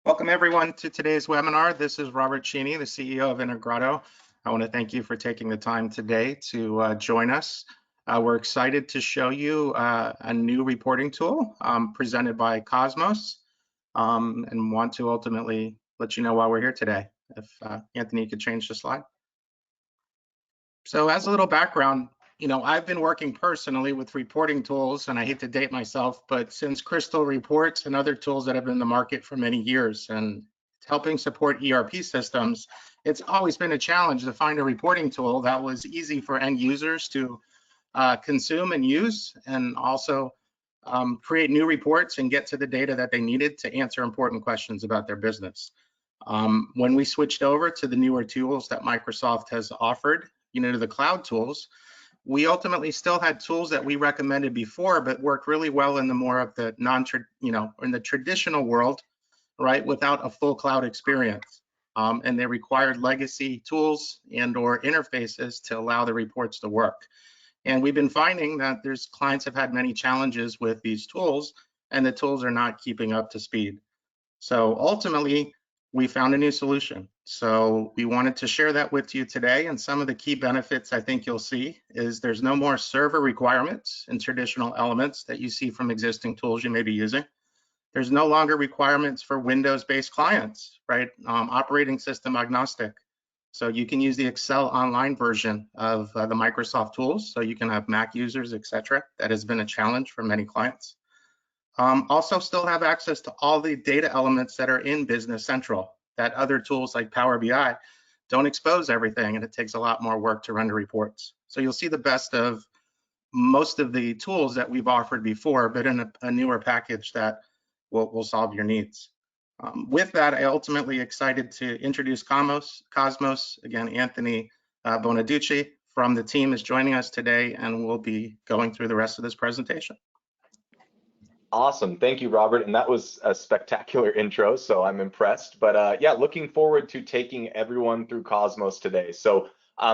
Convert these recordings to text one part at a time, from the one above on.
Welcome everyone to today's webinar. This is Robert Cheney, the CEO of Integrato. I want to thank you for taking the time today to join us. We're excited to show you a new reporting tool presented by Cosmos and want to ultimately let you know why we're here today. If Anthony could change the slide. So as a little background, I've been working personally with reporting tools, and I hate to date myself, but since Crystal Reports and other tools that have been in the market for many years and helping support ERP systems, it's always been a challenge to find a reporting tool that was easy for end users to consume and use, and also create new reports and get to the data that they needed to answer important questions about their business. When we switched over to the newer tools that Microsoft has offered, to the cloud tools, we ultimately still had tools that we recommended before, but worked really well in the more of the in the traditional world, right, without a full cloud experience. And they required legacy tools and/or interfaces to allow the reports to work. And we've been finding that clients have had many challenges with these tools, and the tools are not keeping up to speed. So ultimately, we found a new solution. So we wanted to share that with you today. And some of the key benefits I think you'll see is there's no more server requirements and traditional elements that you see from existing tools you may be using. There's no longer requirements for Windows-based clients, right? Operating system agnostic. So you can use the Excel online version of the Microsoft tools. So you can have Mac users, etc. That has been a challenge for many clients. Also still have access to all the data elements that are in Business Central that other tools like Power BI don't expose everything, and it takes a lot more work to render reports. So you'll see the best of most of the tools that we've offered before, but in a newer package that will solve your needs. With that, I ultimately excited to introduce Cosmos. Again, Anthony Bonaducci from the team is joining us today, and we'll be going through the rest of this presentation. Awesome. Thank you, Robert. And that was a spectacular intro, so I'm impressed. But yeah, looking forward to taking everyone through Cosmos today. So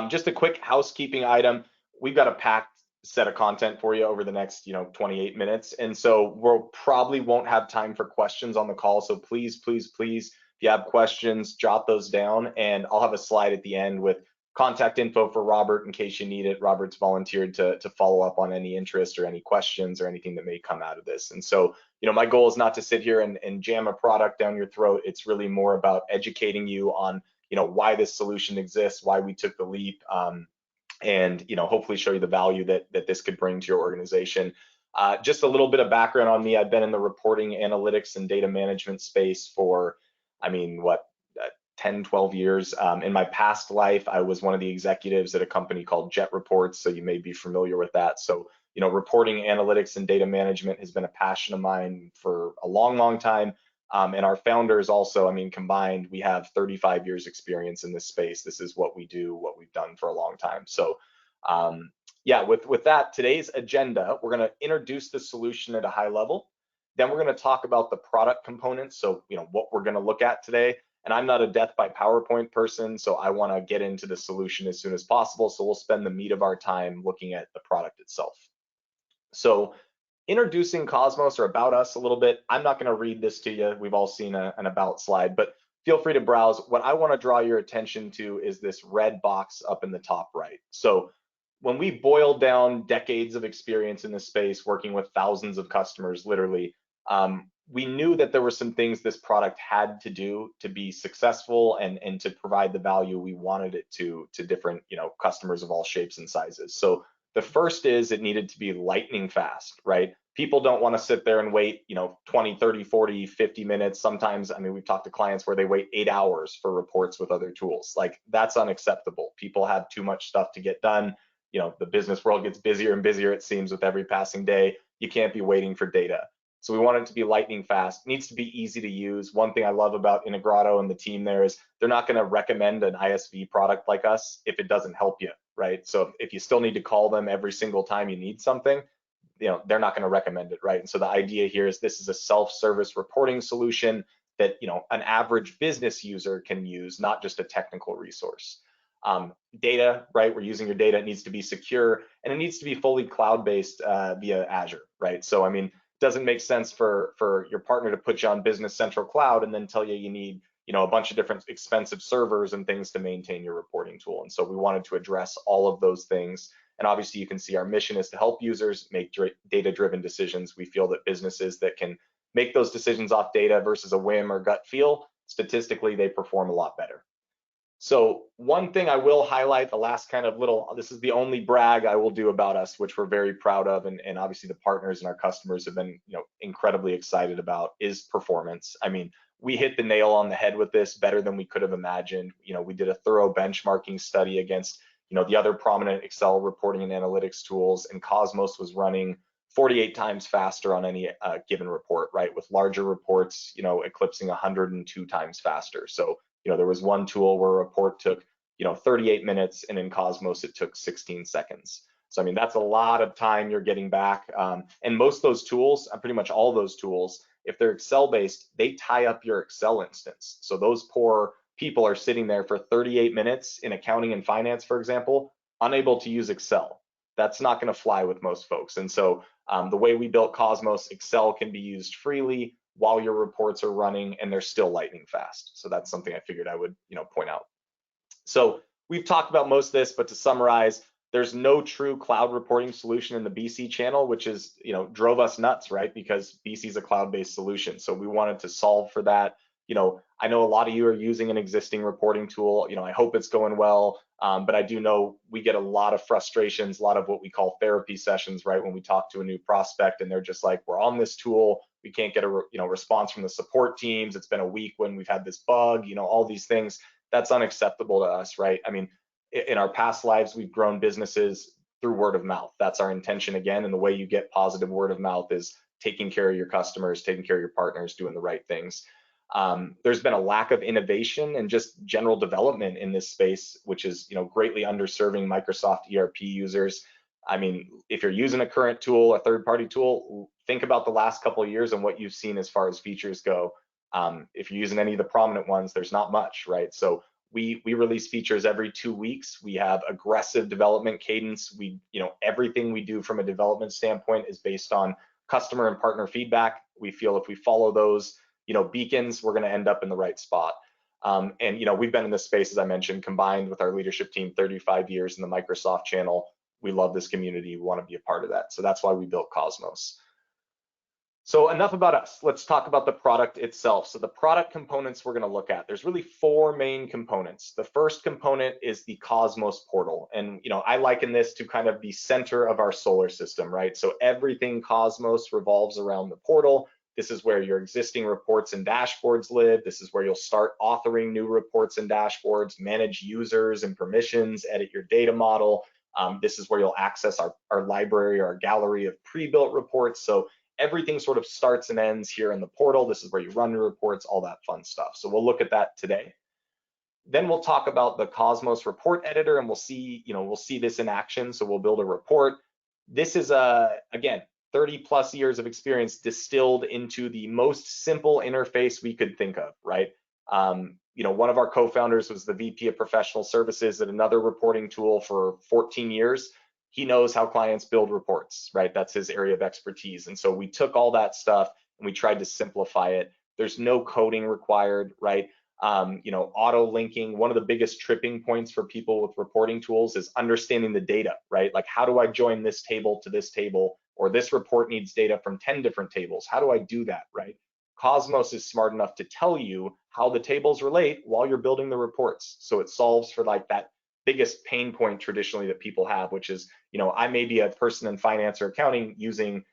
just a quick housekeeping item. We've got a packed set of content for you over the next 28 minutes. And so we'll probably won't have time for questions on the call. So please, if you have questions, jot those down. And I'll have a slide at the end with contact info for Robert in case you need it. Robert's volunteered to follow up on any interest or any questions or anything that may come out of this. And so, my goal is not to sit here and jam a product down your throat. It's really more about educating you on, why this solution exists, why we took the leap, and, hopefully show you the value that this could bring to your organization. Just a little bit of background on me. I've been in the reporting, analytics, and data management space for, 10, 12 years. In my past life, I was one of the executives at a company called Jet Reports, so you may be familiar with that. So, reporting, analytics, and data management has been a passion of mine for a long, long time. And our founders also, combined, we have 35 years experience in this space. This is what we do, what we've done for a long time. So, yeah, with that, today's agenda, we're going to introduce the solution at a high level. Then we're going to talk about the product components. So, what we're going to look at today. And I'm not a death by PowerPoint person, so I want to get into the solution as soon as possible. So we'll spend the meat of our time looking at the product itself. So introducing Cosmos, or about us a little bit. I'm not going to read this to you. We've all seen an about slide, but feel free to browse. What I want to draw your attention to is this red box up in the top right. So when we boiled down decades of experience in this space, working with thousands of customers, literally, we knew that there were some things this product had to do to be successful and to provide the value we wanted it to different customers of all shapes and sizes. So the first is it needed to be lightning fast, right? People don't want to sit there and wait 20, 30, 40, 50 minutes. Sometimes, we've talked to clients where they wait 8 hours for reports with other tools. Like, that's unacceptable. People have too much stuff to get done. The business world gets busier and busier, it seems, with every passing day. You can't be waiting for data. So we want it to be lightning fast. It needs to be easy to use. One thing I love about Integrato and the team there is they're not going to recommend an ISV product like us if it doesn't help you, right? So if you still need to call them every single time you need something, they're not going to recommend it, right? And so the idea here is this is a self-service reporting solution that an average business user can use, not just a technical resource. Data, right? We're using your data. It needs to be secure, and it needs to be fully cloud-based via Azure, right? So doesn't make sense for your partner to put you on Business Central Cloud and then tell you need a bunch of different expensive servers and things to maintain your reporting tool. And so we wanted to address all of those things. And obviously you can see our mission is to help users make data-driven decisions. We feel that businesses that can make those decisions off data versus a whim or gut feel, statistically, they perform a lot better. So one thing I will highlight, the last kind of little, this is the only brag I will do about us, which we're very proud of, and obviously the partners and our customers have been incredibly excited about, is performance. I mean, we hit the nail on the head with this better than we could have imagined. We did a thorough benchmarking study against the other prominent Excel reporting and analytics tools, and Cosmos was running 48 times faster on any given report, right? With larger reports, eclipsing 102 times faster. So there was one tool where a report took 38 minutes, and in Cosmos it took 16 seconds. So I mean, that's a lot of time you're getting back. And most of those tools, pretty much all those tools, if they're Excel based, they tie up your Excel instance. So those poor people are sitting there for 38 minutes in accounting and finance, for example, unable to use Excel. That's not going to fly with most folks. And so the way we built Cosmos, Excel can be used freely while your reports are running, and they're still lightning fast. So that's something I figured I would point out. So we've talked about most of this, but to summarize, there's no true cloud reporting solution in the BC channel, which is drove us nuts, right? Because BC is a cloud-based solution. So we wanted to solve for that. I know a lot of you are using an existing reporting tool. I hope it's going well, but I do know we get a lot of frustrations, a lot of what we call therapy sessions, right? When we talk to a new prospect and they're just like, we're on this tool, we can't get a response from the support teams. It's been a week when we've had this bug, all these things. That's unacceptable to us, right? I mean, in our past lives, we've grown businesses through word of mouth. That's our intention again. And the way you get positive word of mouth is taking care of your customers, taking care of your partners, doing the right things. There's been a lack of innovation and just general development in this space, which is greatly underserving Microsoft ERP users. I mean, if you're using a current tool, a third-party tool, think about the last couple of years and what you've seen as far as features go. If you're using any of the prominent ones, there's not much, right? So we release features every 2 weeks. We have aggressive development cadence. Everything we do from a development standpoint is based on customer and partner feedback. We feel if we follow those beacons, we're going to end up in the right spot. And we've been in this space, as I mentioned, combined with our leadership team, 35 years in the Microsoft channel. We love this community. We want to be a part of that. So that's why we built Cosmos. So enough about us. Let's talk about the product itself. So the product components we're going to look at, there's really 4 main components. The first component is the Cosmos portal. And I liken this to kind of the center of our solar system, right? So everything Cosmos revolves around the portal. This is where your existing reports and dashboards live. This is where you'll start authoring new reports and dashboards, manage users and permissions, edit your data model. This is where you'll access our library, our gallery of pre-built reports. So everything sort of starts and ends here in the portal. This is where you run your reports, all that fun stuff. So we'll look at that today. Then we'll talk about the Cosmos report editor, and we'll see this in action. So we'll build a report. This is again, 30+ years of experience distilled into the most simple interface we could think of, right? One of our co-founders was the VP of Professional Services at another reporting tool for 14 years. He knows how clients build reports, right? That's his area of expertise. And so we took all that stuff and we tried to simplify it. There's no coding required, right? Auto linking, one of the biggest tripping points for people with reporting tools is understanding the data, right? Like, how do I join this table to this table, or this report needs data from 10 different tables? How do I do that, right? Cosmos is smart enough to tell you how the tables relate while you're building the reports. So it solves for like that biggest pain point traditionally that people have, which is, I may be a person in finance or accounting using,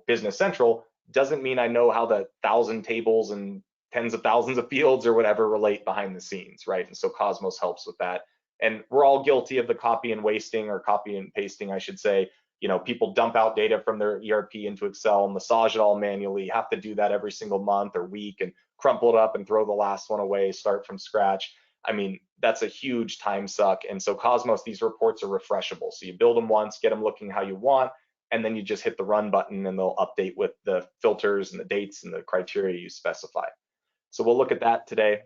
Business Central, doesn't mean I know how the 1,000 tables and tens of thousands of fields or whatever relate behind the scenes, right? And so Cosmos helps with that. And we're all guilty of the copy and pasting, I should say. People dump out data from their ERP into Excel, massage it all manually. You have to do that every single month or week and crumple it up and throw the last one away, start from scratch. I mean, that's a huge time suck. And so Cosmos, these reports are refreshable. So you build them once, get them looking how you want, and then you just hit the run button and they'll update with the filters and the dates and the criteria you specify. So we'll look at that today.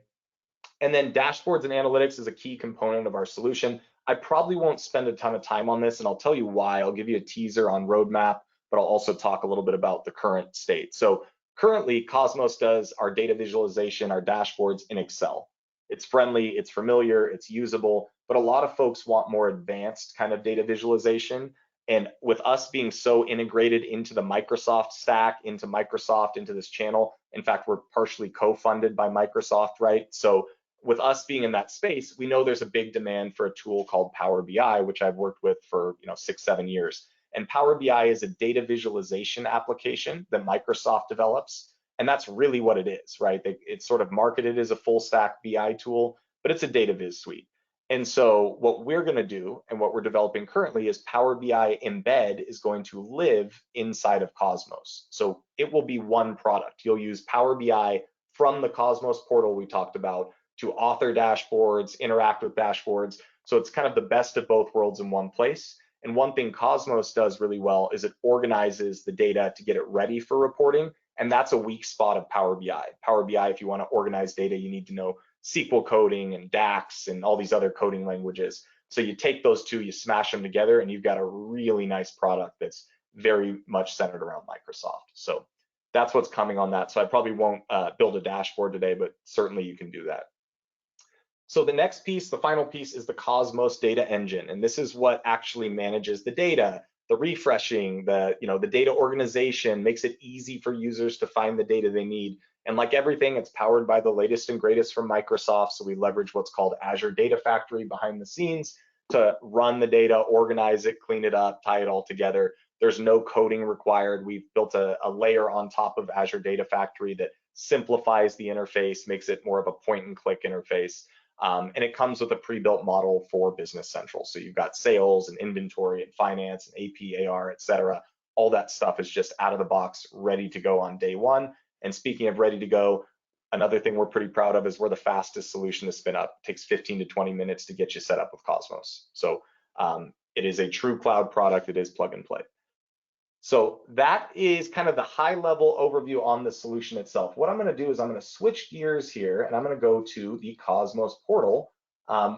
And then dashboards and analytics is a key component of our solution. I probably won't spend a ton of time on this, and I'll tell you why. I'll give you a teaser on roadmap. but I'll also talk a little bit about the current state. So currently, Cosmos does our data visualization, our dashboards in Excel. It's friendly, it's familiar, it's usable, but a lot of folks want more advanced kind of data visualization. And with us being so integrated into the Microsoft stack, into Microsoft, into this channel, in fact, we're partially co-funded by Microsoft, right? So with us being in that space, we know there's a big demand for a tool called Power BI, which I've worked with for 6-7 years. And Power BI is a data visualization application that Microsoft develops. And that's really what it is, right? It's sort of marketed as a full stack BI tool, but it's a data viz suite. And so what we're going to do and what we're developing currently is Power BI Embed is going to live inside of Cosmos. So it will be one product. You'll use Power BI from the Cosmos portal we talked about to author dashboards, interact with dashboards. So it's kind of the best of both worlds in one place. And one thing Cosmos does really well is it organizes the data to get it ready for reporting. And that's a weak spot of Power BI. Power BI, if you want to organize data, you need to know SQL coding and DAX and all these other coding languages. So you take those two, you smash them together, and you've got a really nice product that's very much centered around Microsoft. So that's what's coming on that. So I probably won't build a dashboard today, but certainly you can do that. So the next piece, the final piece, is the Cosmos data engine. And this is what actually manages the data, the refreshing, the data organization, makes it easy for users to find the data they need. And like everything, it's powered by the latest and greatest from Microsoft. So we leverage what's called Azure Data Factory behind the scenes to run the data, organize it, clean it up, tie it all together. There's no coding required. We've built a layer on top of Azure Data Factory that simplifies the interface, makes it more of a point and click interface. And it comes with a pre-built model for Business Central. So you've got sales and inventory and finance and AP, AR, et cetera. All that stuff is just out of the box, ready to go on day one. And speaking of ready to go, another thing we're pretty proud of is we're the fastest solution to spin up. It takes 15 to 20 minutes to get you set up with Cosmos. So it is a true cloud product. It is plug and play. So that is kind of the high level overview on the solution itself. What I'm going to do is I'm going to switch gears here and I'm going to go to the Cosmos portal,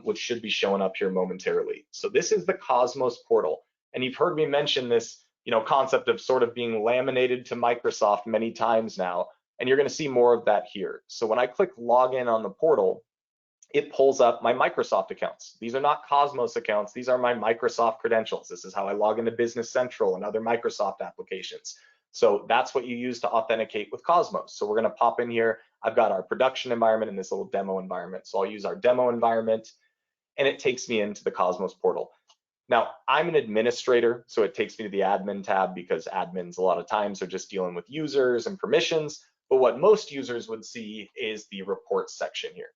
which should be showing up here momentarily. So this is the Cosmos portal. And you've heard me mention this, concept of sort of being laminated to Microsoft many times now. And you're going to see more of that here. So when I click login on the portal, it pulls up my Microsoft accounts. These are not Cosmos accounts. These are my Microsoft credentials. This is how I log into Business Central and other Microsoft applications. So that's what you use to authenticate with Cosmos. So we're going to pop in here. I've got our production environment and this little demo environment. So I'll use our demo environment and it takes me into the Cosmos portal. Now, I'm an administrator, so it takes me to the admin tab because admins a lot of times are just dealing with users and permissions. But what most users would see is the reports section here.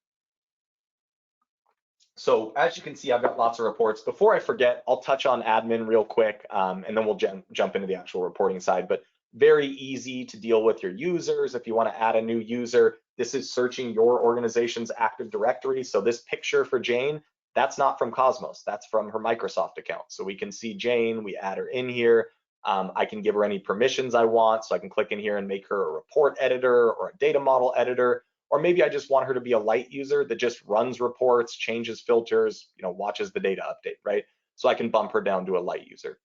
So as you can see, I've got lots of reports. Before I forget, I'll touch on admin real quick, and then we'll jump into the actual reporting side. But very easy to deal with your users. If you want to add a new user, this is searching your organization's Active Directory. So this picture for Jane, that's not from Cosmos. That's from her Microsoft account. So we can see Jane, we add her in here. I can give her any permissions I want. So I can click in here and make her a report editor or a data model editor. Or maybe I just want her to be a light user that just runs reports, changes filters, watches the data update, right? So I can bump her down to a light user.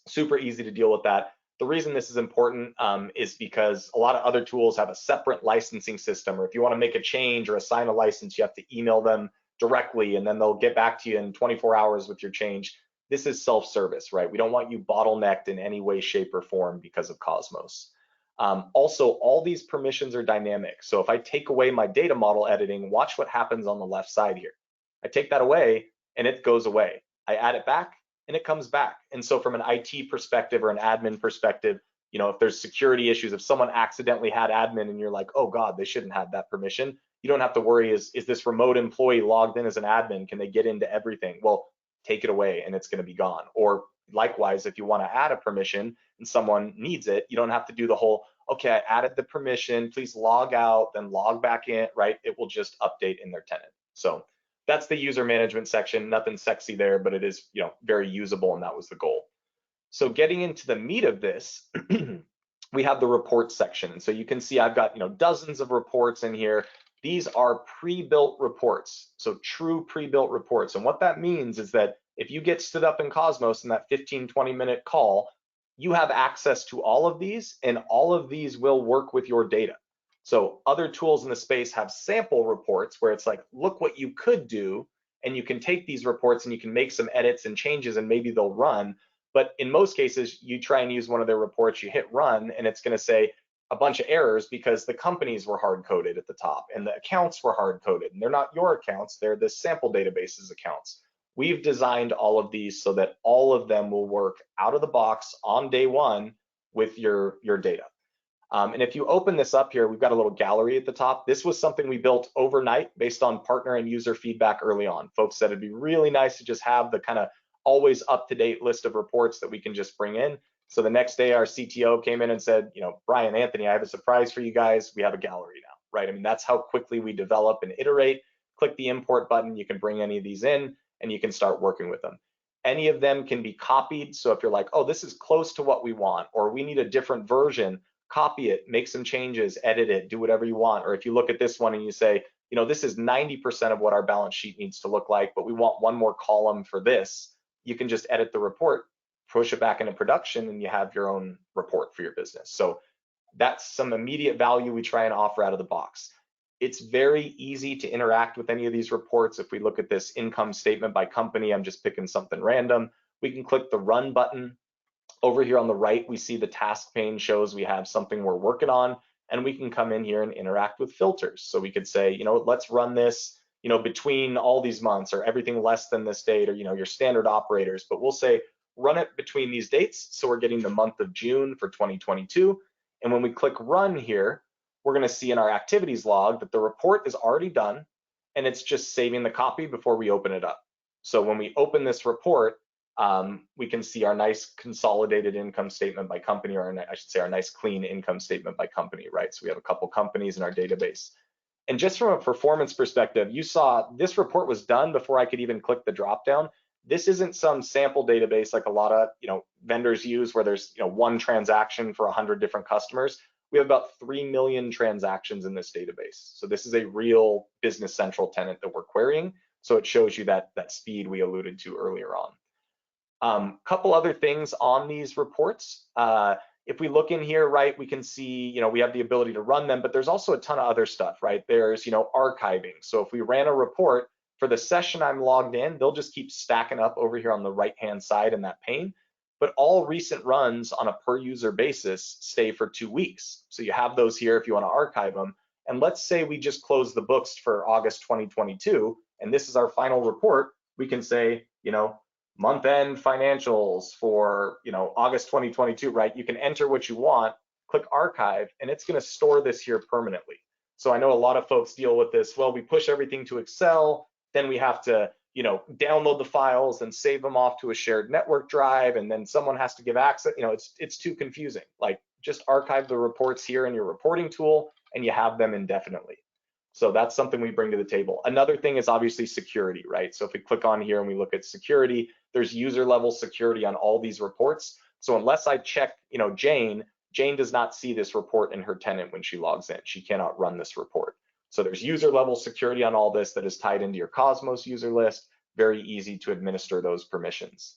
Super easy to deal with that. The reason this is important is because a lot of other tools have a separate licensing system, or if you want to make a change or assign a license, you have to email them directly and then they'll get back to you in 24 hours with your change. This is self-service, right? We don't want you bottlenecked in any way, shape, or form because of Cosmos. Also, all these permissions are dynamic. So if I take away my data model editing, watch what happens on the left side here. I take that away and it goes away. I add it back and it comes back. And so from an IT perspective or an admin perspective, if there's security issues, if someone accidentally had admin and you're like, oh God, they shouldn't have that permission, you don't have to worry, is this remote employee logged in as an admin? Can they get into everything? Well, take it away and it's going to be gone. Or likewise, if you want to add a permission and someone needs it, you don't have to do the whole, okay, I added the permission, please log out, then log back in, right? It will just update in their tenant. So that's the user management section. Nothing sexy there, but it is, very usable, and that was the goal. So getting into the meat of this, we have the reports section. And so you can see I've got, dozens of reports in here. These are pre-built reports, so true pre-built reports. And what that means is that if you get stood up in Cosmos in that 15, 20-minute call, you have access to all of these, and all of these will work with your data. So other tools in the space have sample reports where it's like, look what you could do, and you can take these reports and you can make some edits and changes and maybe they'll run. But in most cases, you try and use one of their reports, you hit run, and it's going to say a bunch of errors because the companies were hard-coded at the top and the accounts were hard-coded, and they're not your accounts, they're the sample database's accounts. We've designed all of these so that all of them will work out of the box on day one with your data. And if you open this up here, we've got a little gallery at the top. This was something we built overnight based on partner and user feedback early on. Folks said it'd be really nice to just have the kind of always up-to-date list of reports that we can just bring in. So the next day, our CTO came in and said, Brian, Anthony, I have a surprise for you guys. We have a gallery now, right? I mean, that's how quickly we develop and iterate. Click the import button. You can bring any of these in and you can start working with them. Any of them can be copied. So if you're like, oh, this is close to what we want, or we need a different version, copy it, make some changes, edit it, do whatever you want. Or if you look at this one and you say, this is 90% of what our balance sheet needs to look like, but we want one more column for this, you can just edit the report, push it back into production, and you have your own report for your business. So that's some immediate value we try and offer out of the box. It's very easy to interact with any of these reports. If we look at this income statement by company, I'm just picking something random. We can click the run button. Over here on the right, we see the task pane shows we have something we're working on, and we can come in here and interact with filters. So we could say, let's run this, between all these months, or everything less than this date, or, your standard operators. But we'll say, run it between these dates. So we're getting the month of June for 2022. And when we click run here, we're going to see in our activities log that the report is already done, and it's just saving the copy before we open it up. So when we open this report, we can see our nice consolidated income statement by company, or I should say our nice clean income statement by company, right? So we have a couple companies in our database. And just from a performance perspective, you saw this report was done before I could even click the drop down. This isn't some sample database like a lot of vendors use where there's one transaction for 100 different customers. We have about 3 million transactions in this database. So this is a real Business Central tenant that we're querying. So it shows you that speed we alluded to earlier on. Couple other things on these reports. If we look in here, right, we can see, we have the ability to run them, but there's also a ton of other stuff, right? There's, archiving. So if we ran a report for the session I'm logged in, they'll just keep stacking up over here on the right-hand side in that pane. But all recent runs on a per user basis stay for 2 weeks. So you have those here if you want to archive them. And let's say we just close the books for August 2022, and this is our final report. We can say, month-end financials for August 2022, right? You can enter what you want, click archive, and it's going to store this here permanently. So I know a lot of folks deal with this. Well, we push everything to Excel, then we have to download the files and save them off to a shared network drive, and then someone has to give access. It's too confusing. Like, just archive the reports here in your reporting tool, and you have them indefinitely. So that's something we bring to the table. Another thing is obviously security, right? So if we click on here and we look at security, there's user level security on all these reports. So unless I check, Jane does not see this report in her tenant when she logs in. She cannot run this report. So there's user level security on all this that is tied into your Cosmos user list. Very easy to administer those permissions.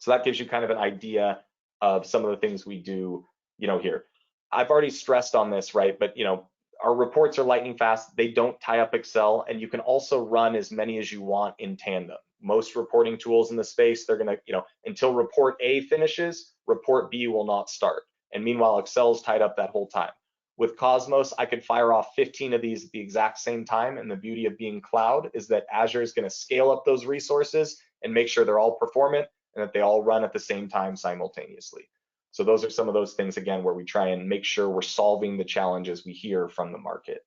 So that gives you kind of an idea of some of the things we do, here. I've already stressed on this, right? But, our reports are lightning fast. They don't tie up Excel, and you can also run as many as you want in tandem. Most reporting tools in the space, they're gonna, until report A finishes, report B will not start. And meanwhile, Excel's tied up that whole time. With Cosmos, I could fire off 15 of these at the exact same time. And the beauty of being cloud is that Azure is going to scale up those resources and make sure they're all performant and that they all run at the same time simultaneously. So those are some of those things, again, where we try and make sure we're solving the challenges we hear from the market.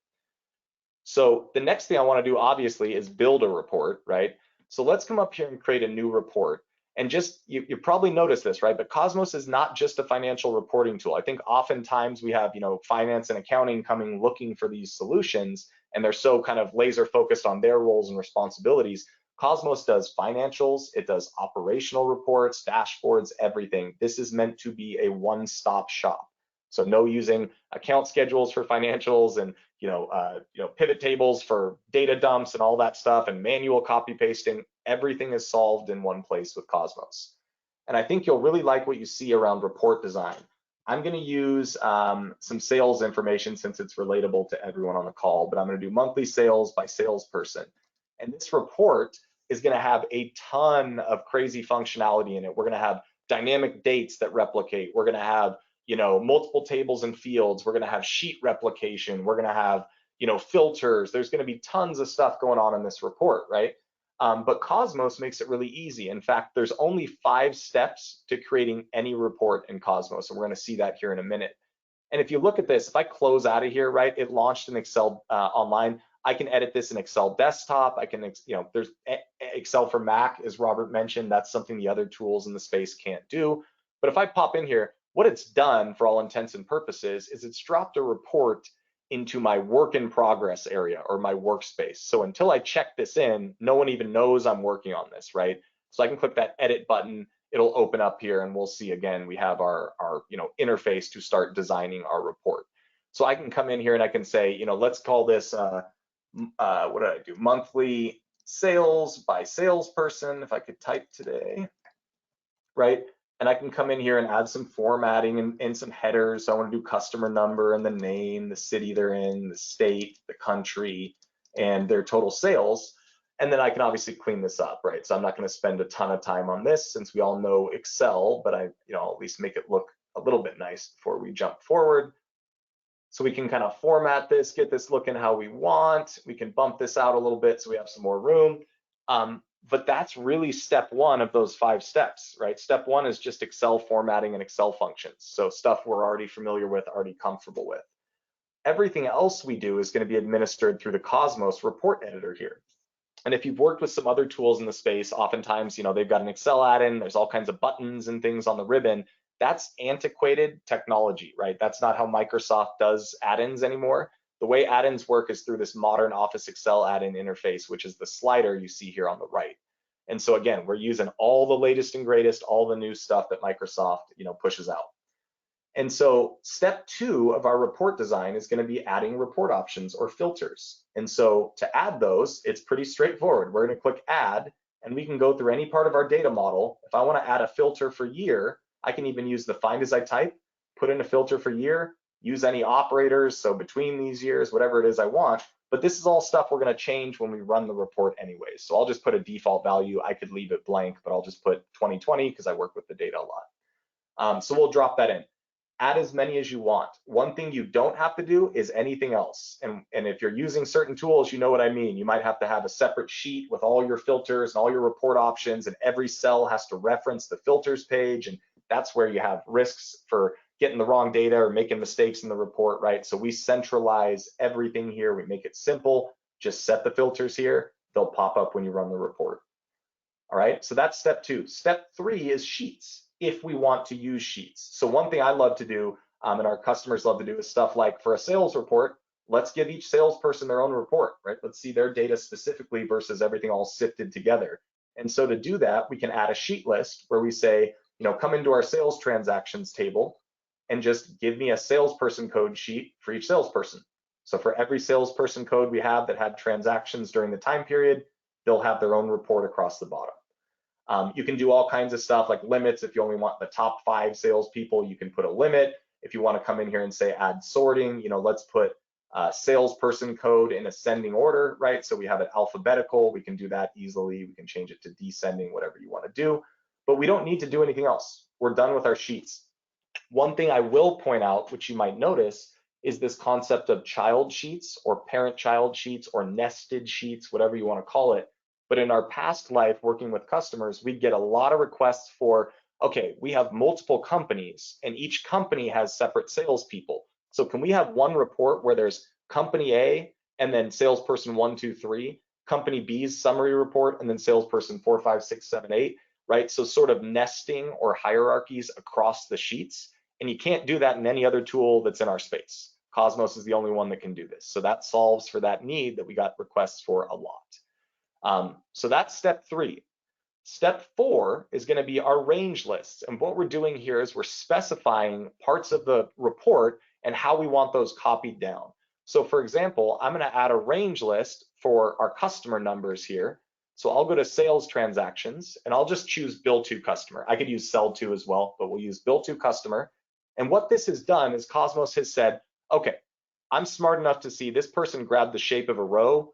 So the next thing I want to do, obviously, is build a report, right? So let's come up here and create a new report. And just, you probably noticed this, right? But Cosmos is not just a financial reporting tool. I think oftentimes we have, finance and accounting coming looking for these solutions, and they're so kind of laser focused on their roles and responsibilities. Cosmos does financials, it does operational reports, dashboards, everything. This is meant to be a one-stop shop. So no using account schedules for financials and pivot tables for data dumps and all that stuff and manual copy pasting. Everything is solved in one place with Cosmos. And I think you'll really like what you see around report design. I'm going to use some sales information since it's relatable to everyone on the call, but I'm going to do monthly sales by salesperson. And this report is going to have a ton of crazy functionality in it. We're going to have dynamic dates that replicate. We're going to have, you know, multiple tables and fields. We're going to have sheet replication. We're going to have, you know, filters. There's going to be tons of stuff going on in this report, right? But Cosmos makes it really easy. In fact, there's only 5 steps to creating any report in Cosmos, and we're going to see that here in a minute. And if you look at this, if I close out of here, right, it launched in Excel online. I can edit this in Excel desktop. I can, you know, there's Excel for Mac, as Robert mentioned. That's something the other tools in the space can't do. But if I pop in here, what it's done for all intents and purposes is it's dropped a report into my work in progress area or my workspace. So until I check this in, no one even knows I'm working on this, right? So I can click that edit button, it'll open up here and we'll see again, we have our you know, interface to start designing our report. So I can come in here and I can say, you know, let's call this, what did I do? Monthly sales by salesperson, if I could type today, right? And I can come in here and add some formatting and some headers. So I want to do customer number and the name, the city they're in, the state, the country, and their total sales. And then I can obviously clean this up, right? So I'm not going to spend a ton of time on this since we all know Excel, but I'll at least make it look a little bit nice before we jump forward. So we can kind of format this, get this looking how we want. We can bump this out a little bit so we have some more room. But that's really step 1 of those 5 steps, right? Step 1 is just Excel formatting and Excel functions. So stuff we're already familiar with, already comfortable with. Everything else we do is going to be administered through the Cosmos report editor here. And if you've worked with some other tools in the space, oftentimes, you know, they've got an Excel add-in, there's all kinds of buttons and things on the ribbon. That's antiquated technology, right? That's not how Microsoft does add-ins anymore. The way add-ins work is through this modern Office Excel add-in interface, which is the slider you see here on the right. And so again, we're using all the latest and greatest, all the new stuff that Microsoft, you know, pushes out. And so step 2 of our report design is going to be adding report options or filters. And so to add those, it's pretty straightforward. We're going to click add, and we can go through any part of our data model. If I want to add a filter for year, I can even use the find as I type, put in a filter for year, use any operators, so between these years, whatever it is I want. But this is all stuff we're going to change when we run the report anyways. So I'll just put a default value. I could leave it blank, but I'll just put 2020 because I work with the data a lot. So we'll drop that in. Add as many as you want. One thing you don't have to do is anything else. And if you're using certain tools, you know what I mean. You might have to have a separate sheet with all your filters and all your report options, and every cell has to reference the filters page. And that's where you have risks for getting the wrong data or making mistakes in the report, right? So we centralize everything here. We make it simple. Just set the filters here. They'll pop up when you run the report. All right, so that's step 2. Step 3 is sheets, if we want to use sheets. So one thing I love to do, and our customers love to do, is stuff like for a sales report, let's give each salesperson their own report, right? Let's see their data specifically versus everything all sifted together. And so to do that, we can add a sheet list where we say, you know, come into our sales transactions table and just give me a salesperson code sheet for each salesperson. So for every salesperson code we have that had transactions during the time period, they'll have their own report across the bottom. You can do all kinds of stuff like limits. If you only want the top 5 salespeople, you can put a limit. If you want to come in here and say add sorting, you know, let's put salesperson code in ascending order, right? So we have it alphabetical. We can do that easily. We can change it to descending, whatever you want to do. But we don't need to do anything else. We're done with our sheets. One thing I will point out, which you might notice, is this concept of child sheets or parent-child sheets or nested sheets, whatever you want to call it. But in our past life working with customers, we'd get a lot of requests for, okay, we have multiple companies and each company has separate salespeople. So can we have one report where there's company A and then salesperson 1, 2, 3, company B's summary report, and then salesperson 4, 5, 6, 7, 8, right? So sort of nesting or hierarchies across the sheets. And you can't do that in any other tool that's in our space. Cosmos is the only one that can do this. So that solves for that need that we got requests for a lot. So that's step 3. Step 4 is going to be our range lists. And what we're doing here is we're specifying parts of the report and how we want those copied down. So for example, I'm going to add a range list for our customer numbers here. So I'll go to sales transactions and I'll just choose bill to customer. I could use sell to as well, but we'll use bill to customer. And what this has done is Cosmos has said, okay, I'm smart enough to see this person grabbed the shape of a row.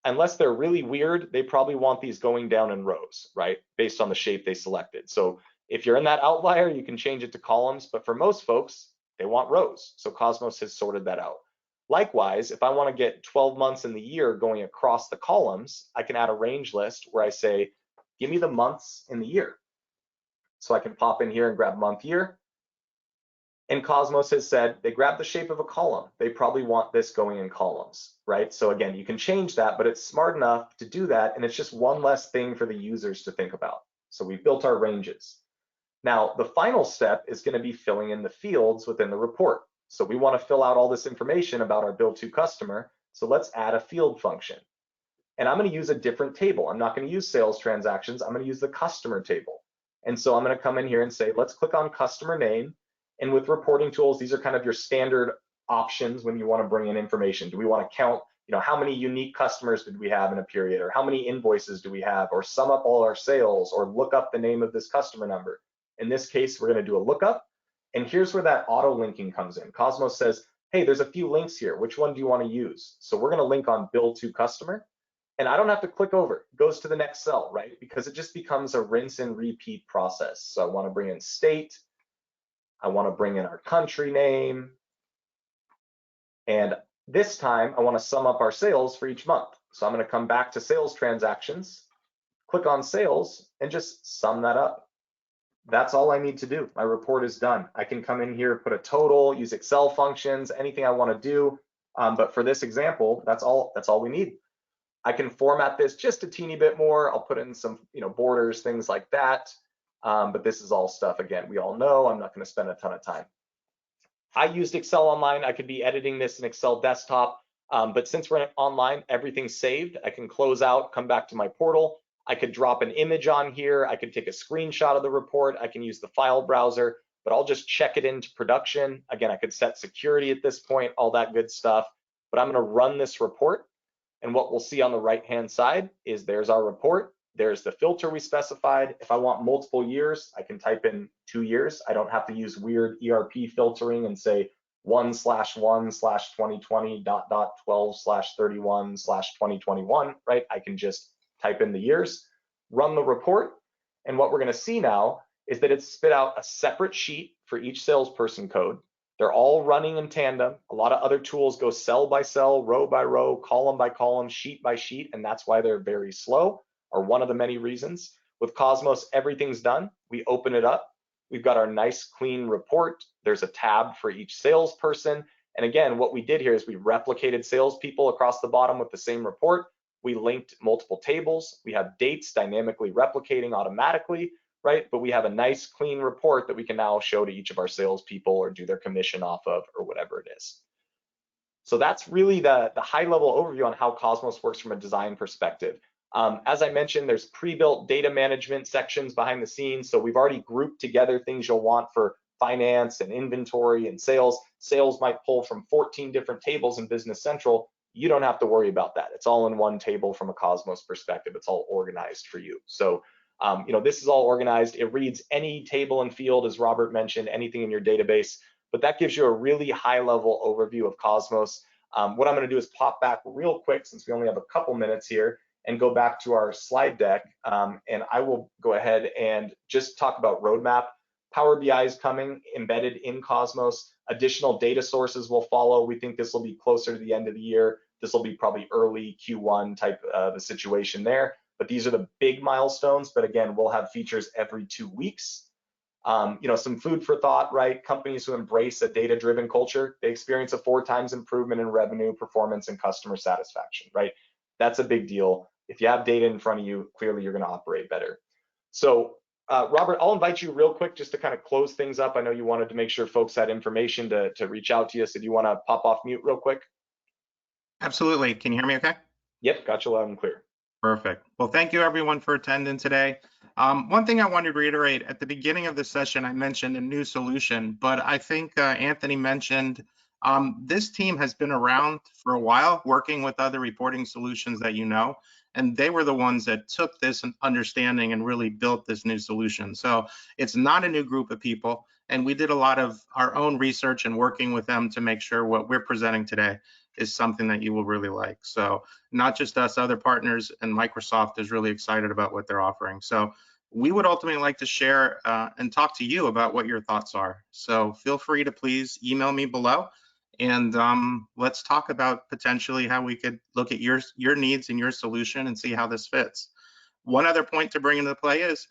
Unless they're really weird, they probably want these going down in rows, right? Based on the shape they selected. So if you're in that outlier, you can change it to columns, but for most folks, they want rows. So Cosmos has sorted that out. Likewise, if I want to get 12 months in the year going across the columns, I can add a range list where I say, give me the months in the year. So I can pop in here and grab month year. And Cosmos has said they grab the shape of a column. They probably want this going in columns, right? So again, you can change that, but it's smart enough to do that. And it's just one less thing for the users to think about. So we've built our ranges. Now, the final step is going to be filling in the fields within the report. So we want to fill out all this information about our bill to customer. So let's add a field function. And I'm going to use a different table. I'm not going to use sales transactions. I'm going to use the customer table. And so I'm going to come in here and say, let's click on customer name. And with reporting tools, these are kind of your standard options when you want to bring in information. Do we want to count, how many unique customers did we have in a period, or how many invoices do we have, or sum up all our sales, or look up the name of this customer number? In this case, we're going to do a lookup. And here's where that auto linking comes in. Cosmos says, hey, there's a few links here. Which one do you want to use? So we're going to link on bill to customer. And I don't have to click over. It goes to the next cell, right? Because it just becomes a rinse and repeat process. So I want to bring in state. I want to bring in our country name. And this time, I want to sum up our sales for each month. So I'm going to come back to sales transactions, click on sales, and just sum that up. That's all I need to do. My report is done. I can come in here, put a total, use Excel functions, anything I want to do. But for this example, that's all we need. I can format this just a teeny bit more. I'll put in some borders, things like that. But this is all stuff, again, we all know. I'm not going to spend a ton of time. I used Excel Online. I could be editing this in Excel Desktop. But since we're online, everything's saved. I can close out, come back to my portal. I could drop an image on here. I could take a screenshot of the report. I can use the file browser, but I'll just check it into production. Again, I could set security at this point, all that good stuff. But I'm going to run this report. And what we'll see on the right-hand side is there's our report. There's the filter we specified. If I want multiple years, I can type in 2 years. I don't have to use weird ERP filtering and say 1/1/2020.12/31/2021, right? I can just type in the years, run the report. And what we're going to see now is that it's spit out a separate sheet for each salesperson code. They're all running in tandem. A lot of other tools go cell by cell, row by row, column by column, sheet by sheet, and that's why they're very slow, or one of the many reasons. With Cosmos, everything's done. We open it up. We've got our nice clean report. There's a tab for each salesperson. And again, what we did here is we replicated salespeople across the bottom with the same report. We linked multiple tables. We have dates dynamically replicating automatically, right? But we have a nice clean report that we can now show to each of our salespeople or do their commission off of or whatever it is. So that's really the high level overview on how Cosmos works from a design perspective. As I mentioned, there's pre-built data management sections behind the scenes. So we've already grouped together things you'll want for finance and inventory and sales. Sales might pull from 14 different tables in Business Central. You don't have to worry about that. It's all in one table from a Cosmos perspective. It's all organized for you. So, this is all organized. It reads any table and field, as Robert mentioned, anything in your database, but that gives you a really high level overview of Cosmos. What I'm going to do is pop back real quick, since we only have a couple minutes here, and go back to our slide deck. And I will go ahead and just talk about roadmap. Power BI is coming embedded in Cosmos. Additional data sources will follow. We think this will be closer to the end of the year. This will be probably early Q1 type of a situation there. But these are the big milestones. But again, we'll have features every 2 weeks. Some food for thought, right? Companies who embrace a data-driven culture, they experience a 4 times improvement in revenue, performance, and customer satisfaction, right? That's a big deal. If you have data in front of you, clearly you're going to operate better. So, Robert, I'll invite you real quick just to kind of close things up. I know you wanted to make sure folks had information to reach out to you. So do you want to pop off mute real quick? Absolutely. Can you hear me okay? Yep, got you loud and clear. Perfect. Well, thank you everyone for attending today. One thing I wanted to reiterate, at the beginning of the session, I mentioned a new solution, but I think Anthony mentioned This team has been around for a while, working with other reporting solutions that you know, and they were the ones that took this understanding and really built this new solution. So it's not a new group of people, and we did a lot of our own research and working with them to make sure what we're presenting today is something that you will really like. So not just us, other partners, and Microsoft is really excited about what they're offering. So we would ultimately like to share and talk to you about what your thoughts are. So feel free to please email me below, and let's talk about potentially how we could look at your needs and your solution and see how this fits. One other point to bring into play is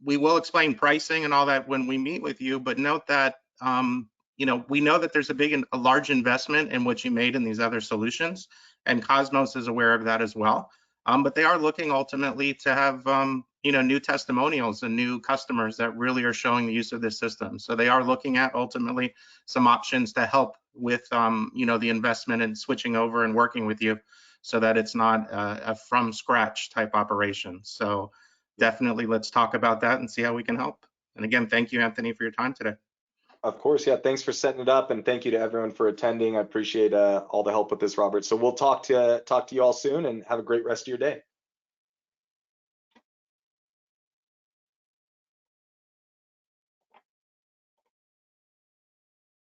we will explain pricing and all that when we meet with you, but note that we know that there's a large investment in what you made in these other solutions, and Cosmos is aware of that as well. But they are looking ultimately to have new testimonials and new customers that really are showing the use of this system. So they are looking at ultimately some options to help with the investment and switching over and working with you, so that it's not a from scratch type operation. So definitely let's talk about that and see how we can help. And again, thank you, Anthony, for your time today. Of course, yeah. Thanks for setting it up, and thank you to everyone for attending. I appreciate all the help with this, Robert. So we'll talk to you all soon, and have a great rest of your day.